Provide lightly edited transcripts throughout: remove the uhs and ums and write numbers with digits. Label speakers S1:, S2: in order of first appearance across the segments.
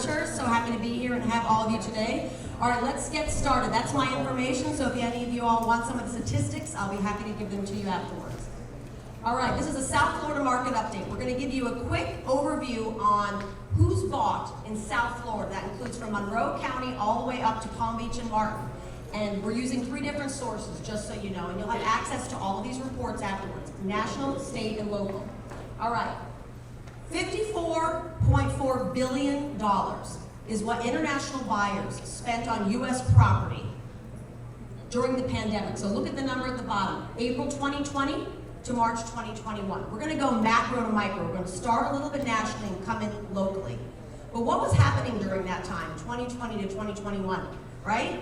S1: Realtors. So happy to be here and have all of you today. All right, let's get started. That's my information, so if any of you all want some of the statistics, I'll be happy to give them to you afterwards. All right, this is a South Florida market update. We're going to give you a quick overview on who's bought in South Florida. That includes from Monroe County all the way up to Palm Beach and Martin. And we're using 3 different sources, just so you know, and you'll have access to all of these reports afterwards, national, state, and local. All right, $54.4 billion is what international buyers spent on U.S. property during the pandemic. So look at the number at the bottom, April 2020 to March 2021. We're gonna go macro to micro. We're gonna start a little bit nationally and come in locally. But what was happening during that time, 2020 to 2021, right?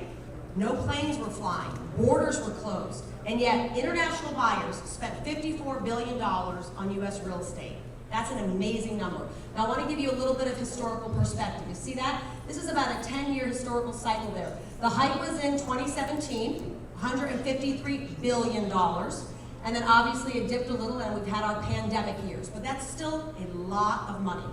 S1: No planes were flying, borders were closed, and yet international buyers spent $54 billion on U.S. real estate. That's an amazing number. Now I want to give you a little bit of historical perspective. You see that? This is about a 10-year historical cycle there. The height was in 2017, $153 billion, and then obviously it dipped a little and we've had our pandemic years, but that's still a lot of money.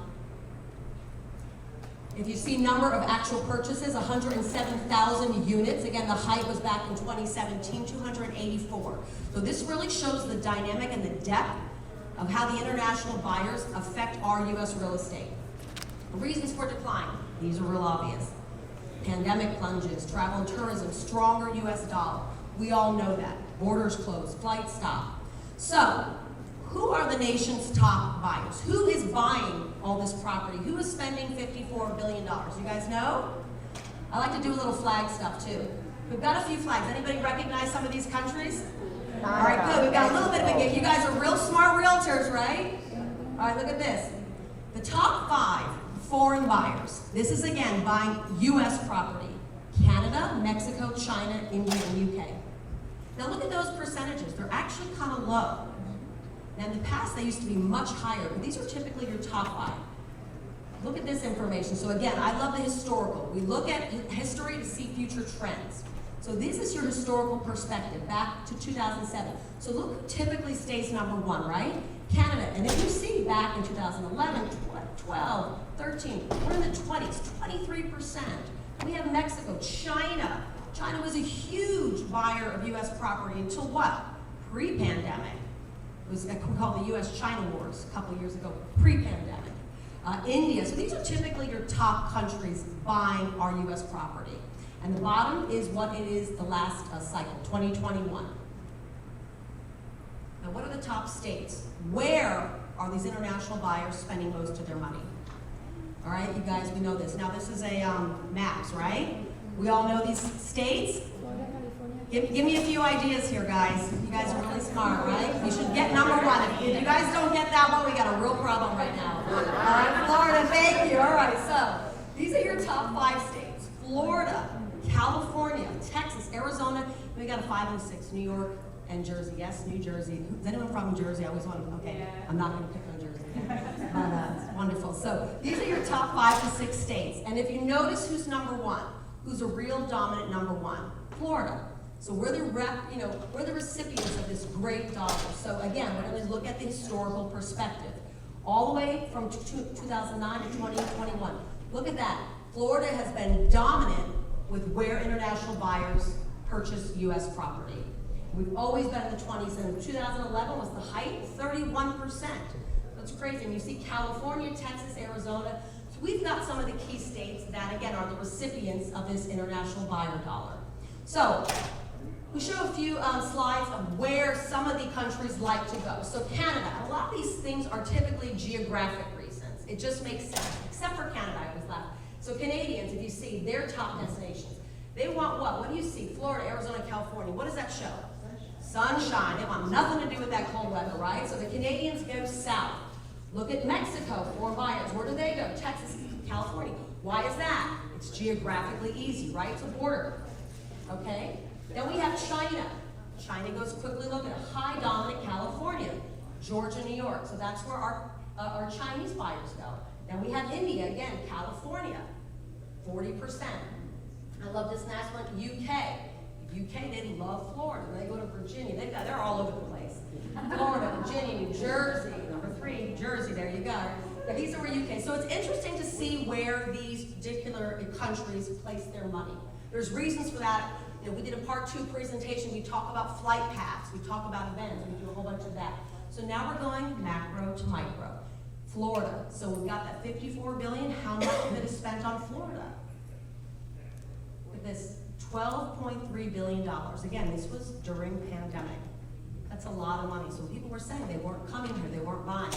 S1: If you see number of actual purchases, 107,000 units. Again, the height was back in 2017, 284. So this really shows the dynamic and the depth of how the international buyers affect our U.S. real estate. The reasons for decline, these are real obvious. Pandemic plunges, travel and tourism, stronger U.S. dollar. We all know that. Borders closed, flights stopped. So, who are the nation's top buyers? Who is buying all this property? Who is spending $54 billion? You guys know? I like to do a little flag stuff too. We've got a few flags. Anybody recognize some of these countries? All right, good. We've got a little bit of a gift. You guys are real smart realtors, right? All right, look at this. The top 5 foreign buyers. This is, again, buying U.S. property. Canada, Mexico, China, India, and UK. Now look at those percentages. They're actually kind of low. Now in the past, they used to be much higher, but these are typically your top 5. Look at this information. So again, I love the historical. We look at history to see future trends. So this is your historical perspective back to 2007. So look, typically stays number 1, right? Canada, and if you see back in 2011, 12, 13, we're in the 20s, 23%. We have Mexico, China. China was a huge buyer of U.S. property until what? Pre-pandemic. It was called the U.S.-China Wars a couple of years ago, pre-pandemic. India, so these are typically your top countries buying our U.S. property. And the bottom is what it is the last cycle, 2021. Now what are the top states? Where are these international buyers spending most of their money? All right, you guys, we know this. Now this is a maps, right? We all know these states. Give me a few ideas here, guys. You guys are really smart, right? You should get number 1. If you guys don't get that one, we got a real problem right now. All right, Florida, thank you. All right, so these are your top 5 states. Florida, California, Texas, Arizona. We got a 5 and 6, New York and Jersey. Yes, New Jersey. Is anyone from Jersey? I always want to, okay, I'm not going to pick on Jersey. But it's wonderful. So these are your top 5 to 6 states. And if you notice who's number 1, who's a real dominant number 1? Florida. So we're the recipients of this great dollar. So again, we're going to look at the historical perspective. All the way from 2009 to 2021. Look at that. Florida has been dominant with where international buyers purchase U.S. property. We've always been in the 20s, and 2011 was the height, 31%. That's crazy. And you see California, Texas, Arizona. So we've got some of the key states that, again, are the recipients of this international buyer dollar. So we show a few slides of where some of the countries like to go. So Canada, a lot of these things are typically geographic reasons. It just makes sense, except for Canada, I always laugh. So Canadians, if you see their top destinations, they want what? What do you see? Florida, Arizona, California. What does that show? Sunshine. They want nothing to do with that cold weather, right? So the Canadians go south. Look at Mexico, foreign buyers. Where do they go? Texas, California. Why is that? It's geographically easy, right? It's a border. Okay? Then we have China. China goes quickly. Look at a high dominant California, Georgia, New York. So that's where our Chinese buyers go. Then we have India, again, California, 40%. I love this next one, UK. UK, they love Florida. They go to Virginia. They're all over the place. Florida, Virginia, New Jersey. Number 3, Jersey, there you go. These are where UK. So it's interesting to see where these particular countries place their money. There's reasons for that. You know, we did a part 2 presentation. We talk about flight paths. We talk about events. We do a whole bunch of that. So now we're going macro to micro. Florida. So we've got that $54 billion. How much of it is spent on Florida? Look at this, $12.3 billion. Again, this was during pandemic. That's a lot of money. So people were saying they weren't coming here, they weren't buying.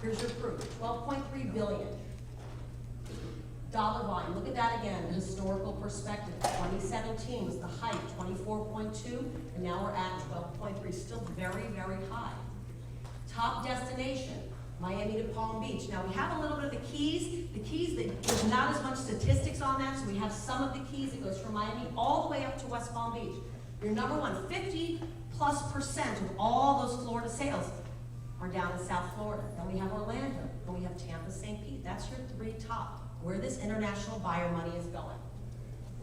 S1: Here's your proof, $12.3 billion. Dollar volume, look at that again, the historical perspective. 2017 was the height, 24.2, and now we're at 12.3, still very, very high. Top destination, Miami to Palm Beach. Now we have a little bit of the keys that there's not as much statistics on that, so we have some of the keys that goes from Miami all the way up to West Palm Beach. Your number one, 50+% of all those Florida sales are down in South Florida. Then we have Orlando, then we have Tampa, St. Pete. That's your 3 top, where this international buyer money is going.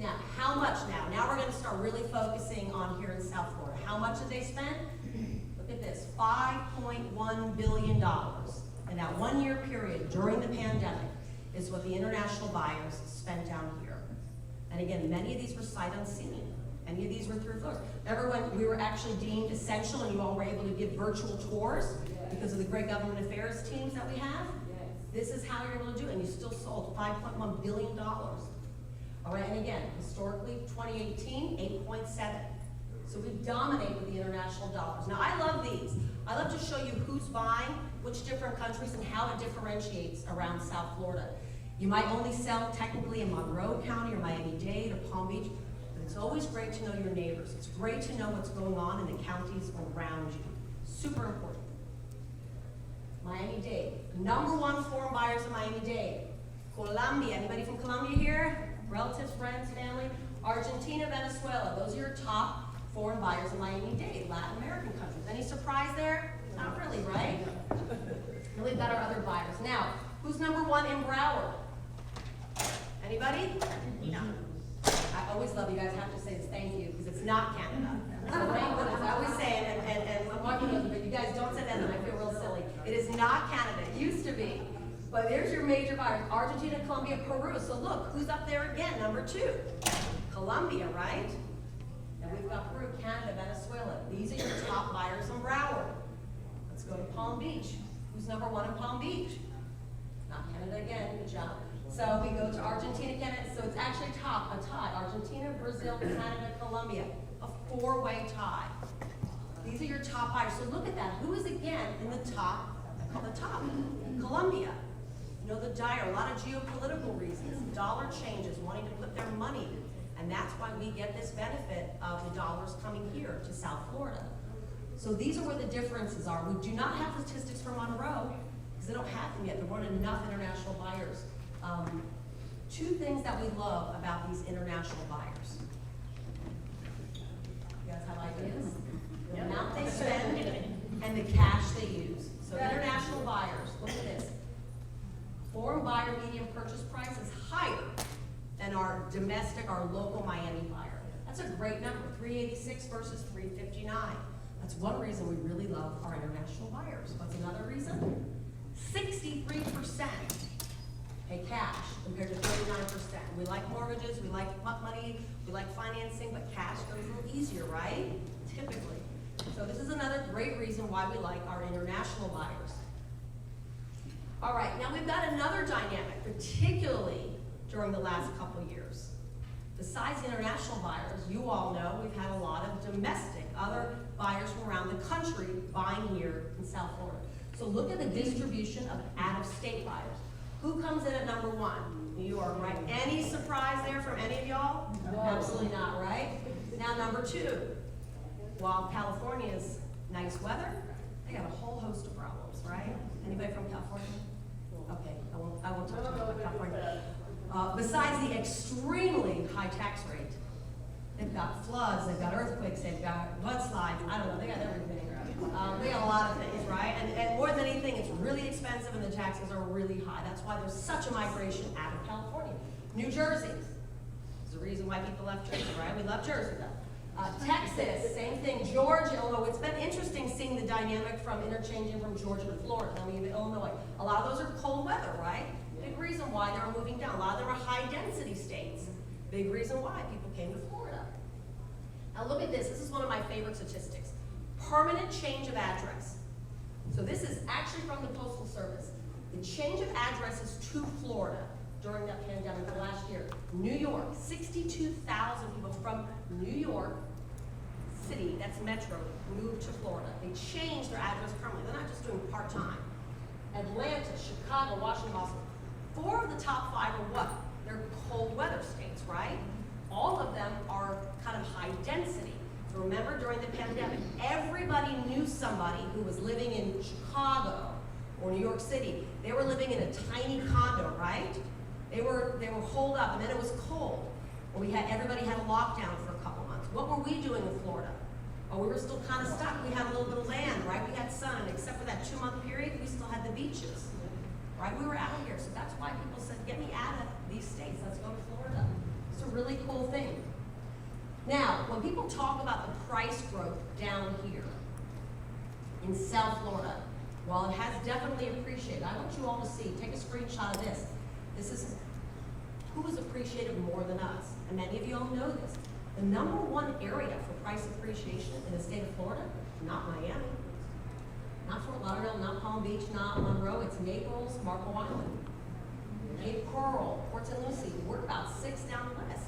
S1: Now, how much now? Now we're gonna start really focusing on here in South Florida. How much did they spend? Look at this, $5.1 billion. In that 1 year period during the pandemic is what the international buyers spent down here. And again, many of these were sight unseen. Many of these were through floors. Remember when we were actually deemed essential and you all were able to give virtual tours because of the great government affairs teams that we have? This is how you're able to do it, and you still sold $5.1 billion. All right, and again, historically, 2018, 8.7. So we dominate with the international dollars. Now, I love these. I love to show you who's buying, which different countries, and how it differentiates around South Florida. You might only sell technically in Monroe County or Miami-Dade or Palm Beach, but it's always great to know your neighbors. It's great to know what's going on in the counties around you. Super important. Miami-Dade. Number 1 foreign buyers in Miami-Dade. Colombia. Anybody from Colombia here? Relatives, friends, family? Argentina, Venezuela. Those are your top foreign buyers in Miami-Dade. Latin American countries. Any surprise there? Not really, right? And we've got our other buyers. Now, who's number 1 in Broward? Anybody? No. I always love you guys have to say this, thank you, because it's not Canada. So thank goodness. I always say it, and I'm walking over, but you guys don't say that, and I feel real silly. It is not Canada. It used to be. But there's your major buyers, Argentina, Colombia, Peru. So look, who's up there again, number 2? Colombia, right? And we've got Peru, Canada, Venezuela. These are your top buyers in Broward. Let's go to Palm Beach. Who's number 1 in Palm Beach? Not Canada again, good job. So we go to Argentina, Canada, so it's actually a tie. Argentina, Brazil, Canada, Colombia. A 4-way tie. These are your top buyers. So look at that. Who is again in the top? I call the top. Colombia. You know, the dire, a lot of geopolitical reasons. Dollar changes, wanting to put their money. And that's why we get this benefit of the dollars coming here to South Florida. So these are where the differences are. We do not have statistics for Monroe because they don't have them yet. There weren't enough international buyers. 2 things that we love about these international buyers. You guys have ideas? The amount they spend and the cash they use. So international buyers, look at this. Foreign buyer median purchase price is higher than our domestic, our local Miami buyer. That's a great number, 386 versus 359. That's one reason we really love our international buyers. What's another reason? 63% pay cash compared to 39%. We like mortgages, we like money, we like financing, but cash goes a little easier, right? Typically. So this is another great reason why we like our international buyers. All right, now we've got another dynamic, particularly during the last couple years. Besides the international buyers, you all know we've had a lot of domestic, other buyers from around the country buying here in South Florida. So look at the distribution of out-of-state buyers. Who comes in at number 1? New York, right? Any surprise there from any of y'all? No. Absolutely not, right? Now number 2, while California's nice weather, they got a whole host of problems, right? Anybody from California? Okay, I won't talk about California. Besides the extremely high tax rate, they've got floods, they've got earthquakes, they've got mudslides, I don't know, they got everything. They got a lot of things, right? And more than anything, it's really expensive and the taxes are really high. That's why there's such a migration out of California. New Jersey. There's a reason why people left Jersey, right? We love Jersey though. Texas, same thing. Georgia, Illinois. It's been interesting seeing the dynamic from interchanging from Georgia to Florida. Then we have Illinois. A lot of those are cold weather, right? Big reason why they're moving down. A lot of them are high density states. Big reason why people came to Florida. Now look at this. This is one of my favorite statistics. Permanent change of address. So this is actually from the Postal Service. The change of addresses to Florida during that pandemic the last year. New York, 62,000 people from New York City, that's metro, moved to Florida. They changed their address permanently. They're not just doing part-time. Atlanta, Chicago, Washington, Boston. 4 of the top 5 are what? They're cold weather states, right? All of them are kind of high density. So remember, during the pandemic, everybody knew somebody who was living in Chicago or New York City. They were living in a tiny condo, right? They were holed up, and then it was cold. Well, everybody had a lockdown for a couple months. What were we doing in Florida? Oh, we were still kind of stuck. We had a little bit of land, right? We had sun, except for that 2-month period, we still had the beaches, right? We were out here, so that's why people said, get me out of these states, let's go to Florida. It's a really cool thing. Now, when people talk about the price growth down here in South Florida, while it has definitely appreciated, I want you all to see, take a screenshot of this. This is who is appreciated more than us, and many of you all know this. The #1 area for price appreciation in the state of Florida, not Miami, not Fort Lauderdale, not Palm Beach, not Monroe, it's Naples, Marco Island, Cape Coral, Port St. Lucie. We're about 6 down the list.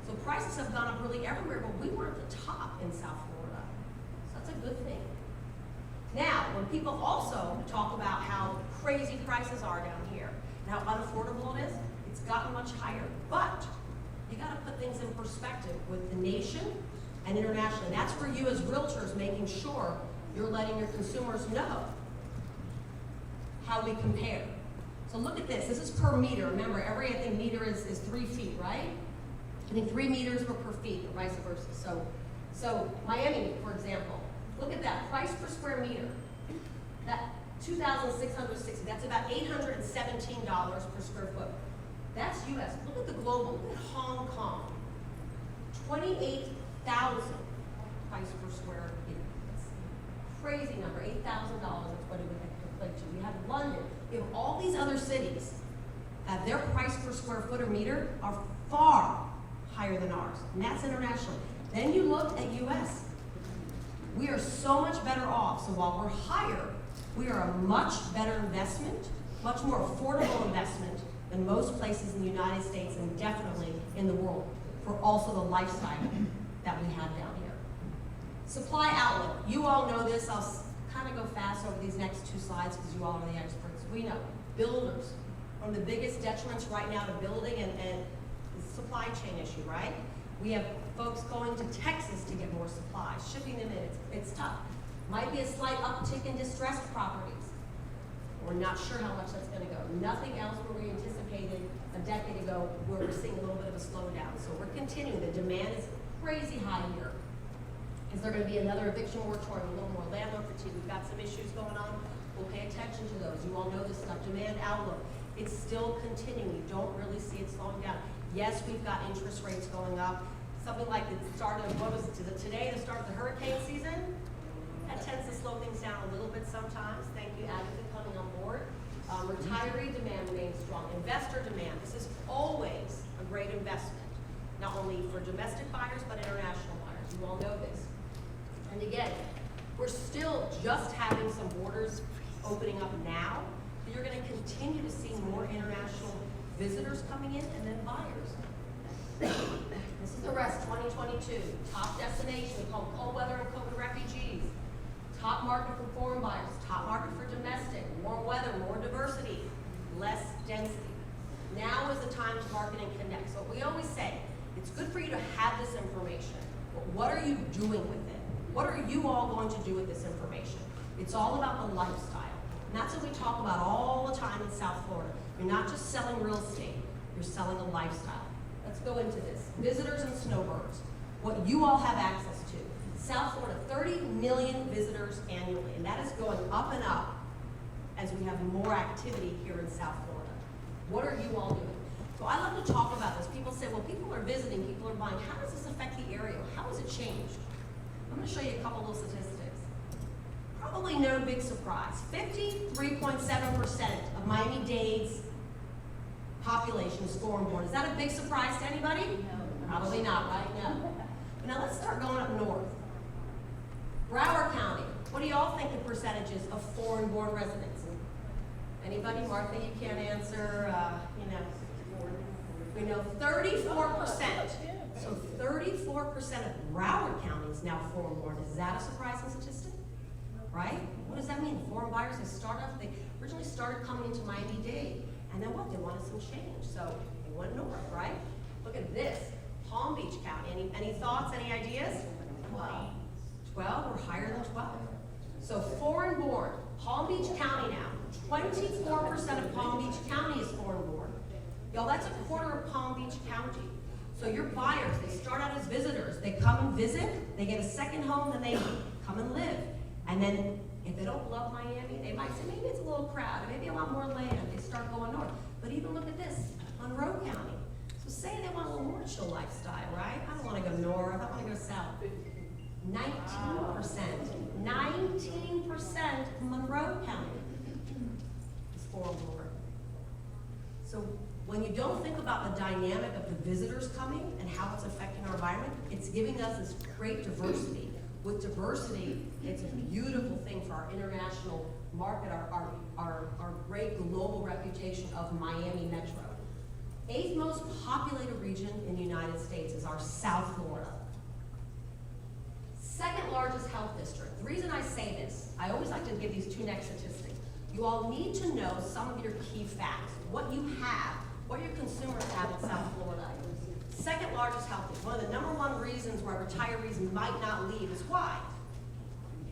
S1: So prices have gone up really everywhere, but we were at the top in South Florida. So that's a good thing. Now, when people also talk about how crazy prices are down here, and how unaffordable it is, it's gotten much higher. But you got to put things in perspective with the nation and internationally. That's where you as realtors making sure you're letting your consumers know how we compare. So look at this. This is per meter. Remember, I think meter is 3 feet, right? I think 3 meters per feet, or vice versa. So Miami, for example, look at that price per square meter. That $2,660. That's about $817 per square foot. That's U.S. Look at the global. Look at Hong Kong. 28,000 price per square meter. That's a crazy number. $8,000. That's what it would equate to. We have London. We have all these other cities that their price per square foot or meter are far higher than ours, and that's internationally. Then you look at U.S. We are so much better off. So while we're higher, we are a much better investment, much more affordable investment than most places in the United States and definitely in the world for also the lifestyle that we have down here. Supply outlook. You all know this. I'll kind of go fast over these next 2 slides because you all are the experts. We know builders, one of the biggest detriments right now to building and the supply chain issue, right? We have folks going to Texas to get more supplies, shipping them in. It's tough. Might be a slight uptick in distressed properties. We're not sure how much that's going to go. Nothing else where we anticipated a decade ago where we're seeing a little bit of a slowdown. So we're continuing. The demand is crazy high here. Is there going to be another eviction moratorium, a little more landlord fatigue? We've got some issues going on. We'll pay attention to those. You all know this stuff. Demand outlook. It's still continuing. You don't really see it slowing down. Yes, we've got interest rates going up. Something like the start of, what was it, today, the start of the hurricane season? That tends to slow things down a little bit sometimes. Thank you, Agatha, coming on board. Retiree demand remains strong. Investor demand. This is always a great investment, not only for domestic buyers, but international buyers. You all know this. And again, we're still just having some borders opening up now. So you're going to continue to see more international visitors coming in and then buyers. This is the rest, 2022. Top destination, we call them cold weather and COVID refugees. Top market for foreign buyers, top market for domestic, more weather, more diversity, less density. Now is the time to market and connect. So we always say, it's good for you to have this information, but what are you doing with it? What are you all going to do with this information? It's all about the lifestyle. And that's what we talk about all the time in South Florida. You're not just selling real estate, you're selling a lifestyle. Let's go into this. Visitors and snowbirds, what you all have access to. South Florida, 30 million visitors annually, and that is going up and up as we have more activity here in South Florida. What are you all doing? So I love to talk about this. people say, well, people are visiting, people are buying. How does this affect the area? How has it changed? I'm going to show you a couple little statistics. Probably no big surprise. 53.7% of Miami-Dade's population is foreign-born. Is that a big surprise to anybody? No. Probably not, right? No. But now let's start going up north. Broward County. What do y'all think the percentages of foreign-born residents? Anybody? Martha, you can't answer. We know 34%. So 34% of Broward County is now foreign-born. Is that a surprising statistic? Right? What does that mean? Foreign buyers, they originally started coming into Miami-Dade. And then what? They wanted some change. So they went north, right? Look at this. Palm Beach County. Any thoughts, any ideas? 12. 12 or higher than 12. So foreign-born. Palm Beach County now. 24% of Palm Beach County is foreign-born. Y'all, that's a quarter of Palm Beach County. So your buyers, they start out as visitors. They come and visit. They get a second home, then they come and live. And then if they don't love Miami, they might say, maybe it's a little crowded, maybe I want more land. They start going north. But even look at this, Monroe County. So say they want a little more chill lifestyle, right? I don't want to go north, I want to go south. 19% of Monroe County is foreign-born. So when you don't think about the dynamic of the visitors coming and how it's affecting our environment, it's giving us this great diversity. With diversity, it's a beautiful thing for our international market, our great global reputation of Miami Metro. 8th most populated region in the United States is our South Florida. 2nd largest health district. The reason I say this, I always like to give these two next statistics. You all need to know some of your key facts, what you have, what your consumers have in South Florida. 2nd largest health district. One of the #1 reasons why retirees might not leave is why?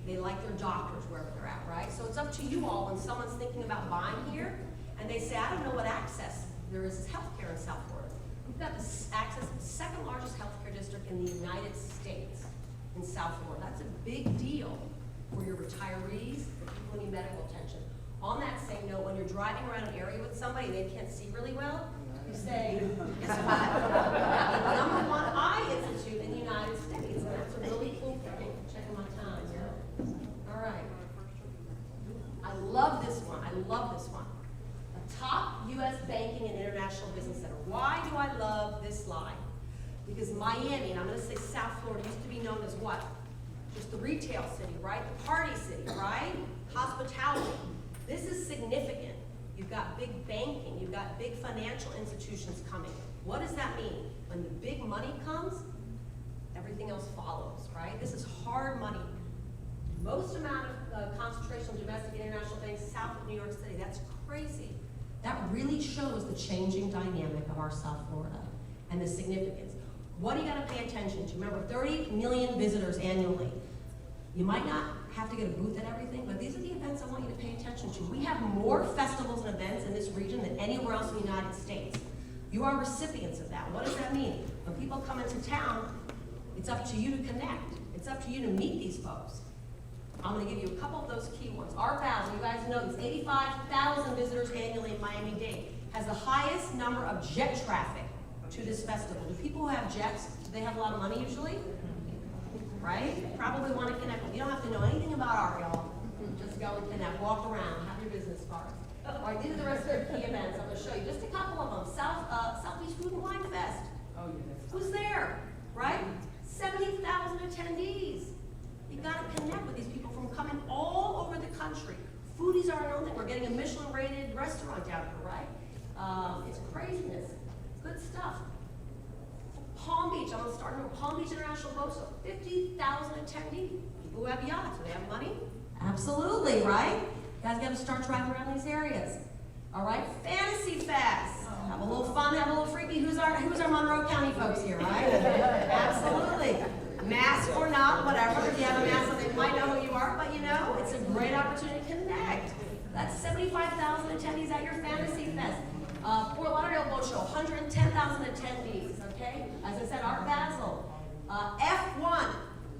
S1: They like their doctors wherever they're at, right? So it's up to you all when someone's thinking about buying here and they say, I don't know what access there is healthcare in South Florida. We've got this access to the 2nd largest healthcare district in the United States in South Florida. That's a big deal for your retirees, for people who need medical attention. On that same note, when you're driving around an area with somebody and they can't see really well, you say, guess what? The #1 eye institute in the United States. And that's a really cool thing. Checking my time here. All right. I love this one. I love this one. A top U.S. banking and international business center. Why do I love this slide? Because Miami, and I'm going to say South Florida, used to be known as what? Just the retail city, right? The party city, right? Hospitality. This is significant. You've got big banking, you've got big financial institutions coming. What does that mean? When the big money comes, everything else follows, right? This is hard money. Most amount of concentration of domestic and international banks south of New York City. That's crazy. That really shows the changing dynamic of our South Florida and the significance. What do you got to pay attention to? Remember, 30 million visitors annually. You might not have to get a booth at everything, but these are the events I want you to pay attention to. We have more festivals and events in this region than anywhere else in the United States. You are recipients of that. What does that mean? When people come into town, it's up to you to connect. It's up to you to meet these folks. I'm going to give you a couple of those key ones. Art Basel, you guys know this, 85,000 visitors annually in Miami-Dade, has the highest number of jet traffic to this festival. Do people who have jets, do they have a lot of money usually? Right? Probably want to connect. You don't have to know anything about art, y'all. Just go and connect, walk around, have your business cards. All right, these are the rest of their key events. I'm going to show you just a couple of them. Southeast Food and Wine Fest.
S2: Oh, yeah.
S1: Who's there? Right? 70,000 attendees. You got to connect with these people from coming all over the country. Foodies are known that we're getting a Michelin-rated restaurant down here, right? It's craziness. Good stuff. Palm Beach, I'm going to start with Palm Beach International Boat Show. 50,000 attendees. People who have yachts, do they have money? Absolutely, right? You guys got to start driving around these areas. All right, Fantasy Fest. Have a little fun, have a little freaky. Who's our Monroe County folks here, right? Absolutely. Mask or not, whatever. If you have a mask on, they might know who you are, but you know, it's a great opportunity to connect. That's 75,000 attendees at your Fantasy Fest. Fort Lauderdale Boat Show, 110,000 attendees, okay? As I said, Art Basel. F1.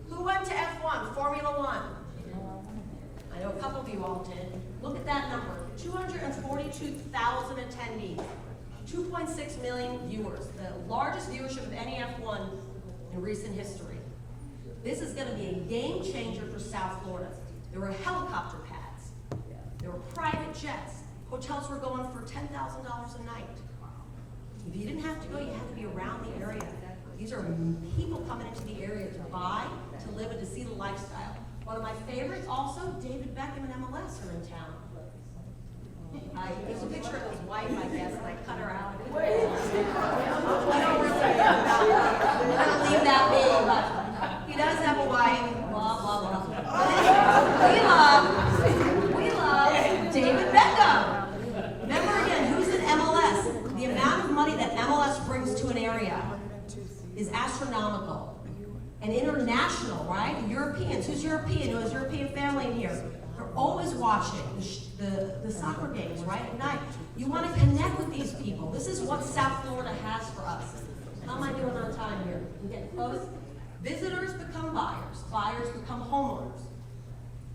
S1: Who went to F1? Formula One. I know a couple of you all did. Look at that number. 242,000 attendees. 2.6 million viewers. The largest viewership of any F1 in recent history. This is going to be a game changer for South Florida. There were helicopter pads. There were private jets. Hotels were going for $10,000 a night. If you didn't have to go, you had to be around the area. These are people coming into the area to buy, to live, and to see the lifestyle. One of my favorites also, David Beckham and MLS are in town. There's a picture of his wife, I guess, and I cut her out. I don't really care about her. I'm going to leave that be, but he does have a wife, blah, blah, blah. We love David Beckham. Remember again, who's in MLS? The amount of money that MLS brings to an area is astronomical. And international, right? The Europeans. Who's European? Who has European family in here? They're always watching the soccer games, right, at night. You want to connect with these people. This is what South Florida has for us. How am I doing on time here? I'm getting close. Visitors become buyers. Buyers become homeowners.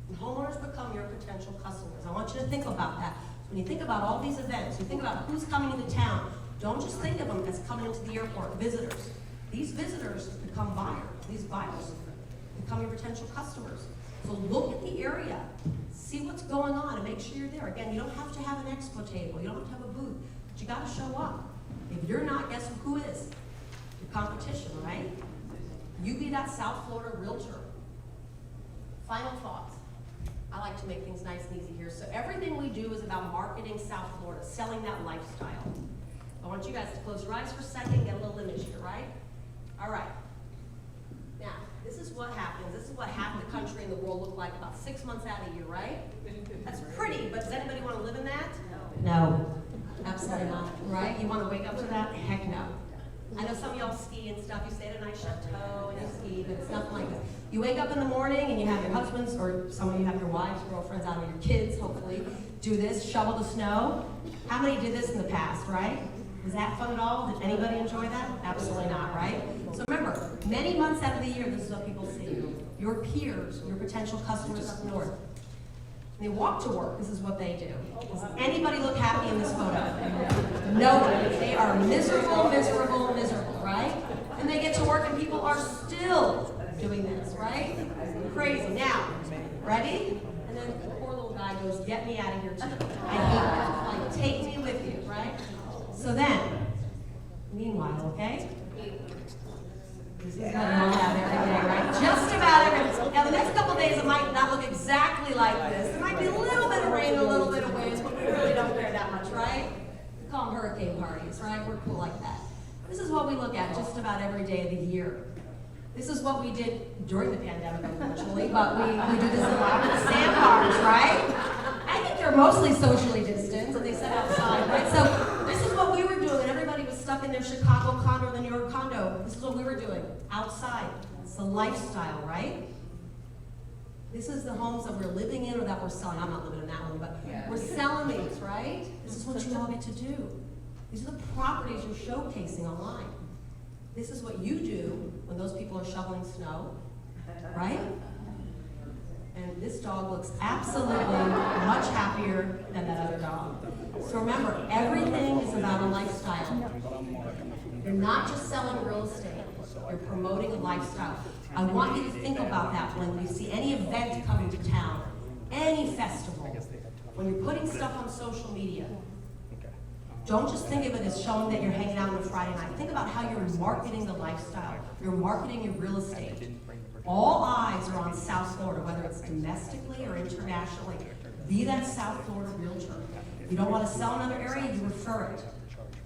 S1: And homeowners become your potential customers. I want you to think about that. When you think about all these events, you think about who's coming into town. Don't just think of them as coming into the airport, visitors. These visitors become buyers. These buyers become your potential customers. So look at the area, see what's going on, and make sure you're there. Again, you don't have to have an expo table, you don't have to have a booth, but you got to show up. If you're not, guess who is? Your competition, right? You be that South Florida realtor. Final thoughts. I like to make things nice and easy here. So everything we do is about marketing South Florida, selling that lifestyle. I want you guys to close your eyes for a second, get a little image here, right? All right. Now, this is what happens. This is what half the country and the world look like about 6 months out of a year, right? That's pretty, but does anybody want to live in that? No. Absolutely not, right? You want to wake up to that? Heck no. I know some of y'all ski and stuff. You stay at a nice chateau and you ski, but it's nothing like this. You wake up in the morning and you have your husbands, or some of you have your wives, girlfriends, out of your kids, hopefully, do this, shovel the snow. How many did this in the past, right? Was that fun at all? Did anybody enjoy that? Absolutely not, right? So remember, many months out of the year, this is what people see. Your peers, your potential customers up north. They walk to work, this is what they do. Does anybody look happy in this photo? Nobody. They are miserable, miserable, miserable, right? And they get to work and people are still doing this, right? Crazy. Now, ready? And then the poor little guy goes, get me out of here too. I hate that. Like, take me with you, right? So then, meanwhile, okay? This is what you all have every day, right? Just about every day. Now, the next couple of days, it might not look exactly like this. There might be a little bit of rain, a little bit of waves, but we really don't care that much, right? We call them hurricane parties, right? We're cool like that. This is what we look at just about every day of the year. This is what we did during the pandemic, unfortunately, but we do this a lot with the sandbars, right? I think they're mostly socially distanced, and they sit outside, right? So this is what we were doing, and everybody was stuck in their Chicago condo or the New York condo. This is what we were doing, outside. It's the lifestyle, right? This is the homes that we're living in or that we're selling. I'm not living in that one, but we're selling these, right? This is what you all get to do. These are the properties you're showcasing online. This is what you do when those people are shoveling snow, right? And this dog looks absolutely much happier than that other dog. So remember, everything is about a lifestyle. You're not just selling real estate, you're promoting a lifestyle. I want you to think about that when you see any event coming to town, any festival, when you're putting stuff on social media. Don't just think of it as showing that you're hanging out on a Friday night. Think about how you're marketing the lifestyle. You're marketing your real estate. All eyes are on South Florida, whether it's domestically or internationally. Be that South Florida realtor. If you don't want to sell another area, you refer it.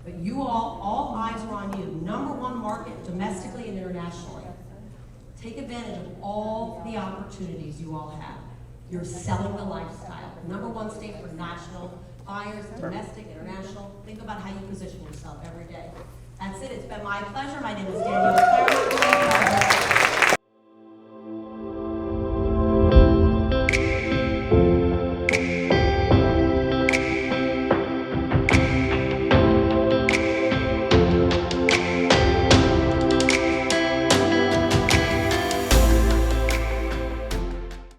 S1: But you all eyes are on you. Number one market, domestically and internationally. Take advantage of all the opportunities you all have. You're selling the lifestyle. Number one state for national buyers, domestic, international. Think about how you position yourself every day. That's it. It's been my pleasure. My name is Danielle Clermont.